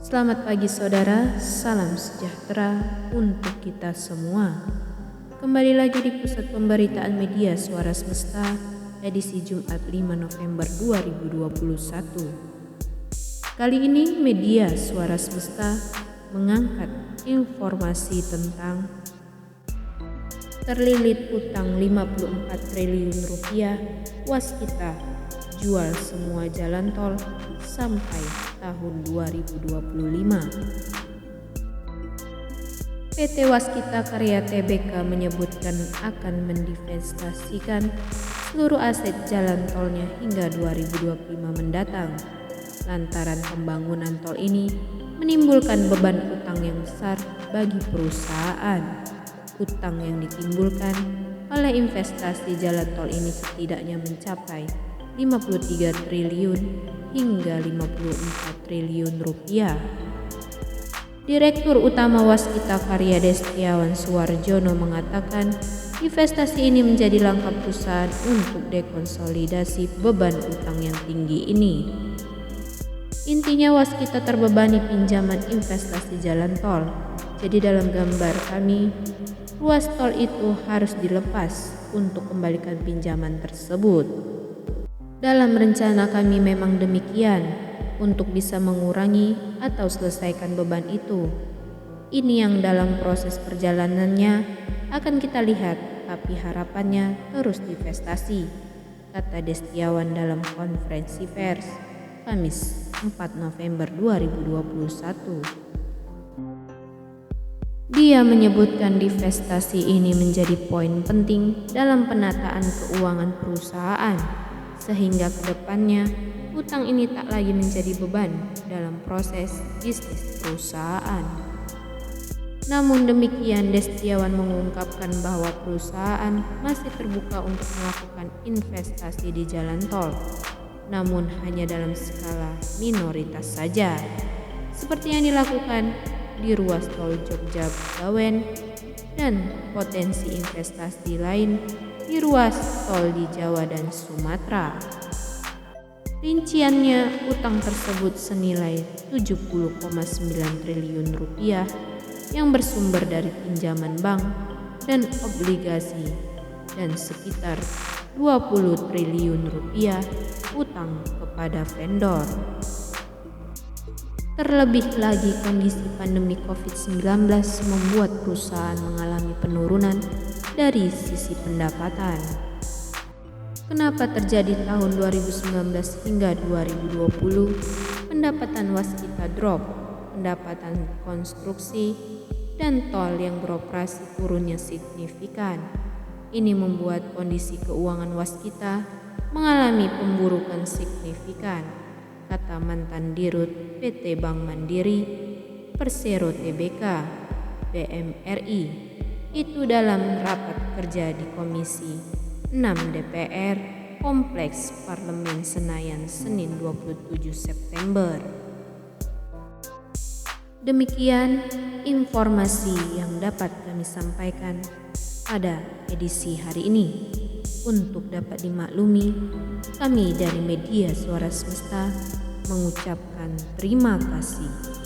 Selamat pagi saudara, salam sejahtera untuk kita semua. Kembali lagi di Pusat Pemberitaan Media Suara Semesta, edisi Jumat 5 November 2021. Kali ini Media Suara Semesta mengangkat informasi tentang terlilit utang 54 triliun rupiah, waskita jual semua jalan tol sampai tahun 2025. PT Waskita Karya Tbk menyebutkan akan mendivestasikan seluruh aset jalan tolnya hingga 2025 mendatang. Lantaran pembangunan tol ini menimbulkan beban utang yang besar bagi perusahaan. Utang yang ditimbulkan oleh investasi jalan tol ini setidaknya mencapai 53 triliun hingga 54 triliun rupiah. Direktur Utama Waskita Karya Destiawan Suwarjono mengatakan investasi ini menjadi langkah perusahaan untuk dekonsolidasi beban utang yang tinggi ini. Intinya Waskita terbebani pinjaman investasi jalan tol. Jadi dalam gambar kami, ruas tol itu harus dilepas untuk kembalikan pinjaman tersebut. Dalam rencana kami memang demikian, untuk bisa mengurangi atau selesaikan beban itu. Ini yang dalam proses perjalanannya akan kita lihat, tapi harapannya terus divestasi, kata Destiawan dalam konferensi pers Kamis 4 November 2021. Dia menyebutkan divestasi ini menjadi poin penting dalam penataan keuangan perusahaan, sehingga kedepannya utang ini tak lagi menjadi beban dalam proses bisnis perusahaan. Namun demikian, Destiawan mengungkapkan bahwa perusahaan masih terbuka untuk melakukan investasi di jalan tol, namun hanya dalam skala minoritas saja, seperti yang dilakukan di ruas tol Jogja-Bawen dan potensi investasi lain di ruas tol di Jawa dan Sumatera. Rinciannya, utang tersebut senilai 70,9 triliun rupiah yang bersumber dari pinjaman bank dan obligasi dan sekitar 20 triliun rupiah utang kepada vendor. Terlebih lagi kondisi pandemi COVID-19 membuat perusahaan mengalami penurunan dari sisi pendapatan. Kenapa terjadi tahun 2019 hingga 2020 pendapatan Waskita drop, pendapatan konstruksi dan tol yang beroperasi turunnya signifikan. Ini membuat kondisi keuangan Waskita mengalami pemburukan signifikan, kata mantan Dirut PT Bank Mandiri Persero Tbk BMRI itu dalam rapat kerja di Komisi 6 DPR Kompleks Parlemen Senayan Senin 27 September. Demikian informasi yang dapat kami sampaikan pada edisi hari ini. Untuk dapat dimaklumi, kami dari Media Suara Semesta mengucapkan terima kasih.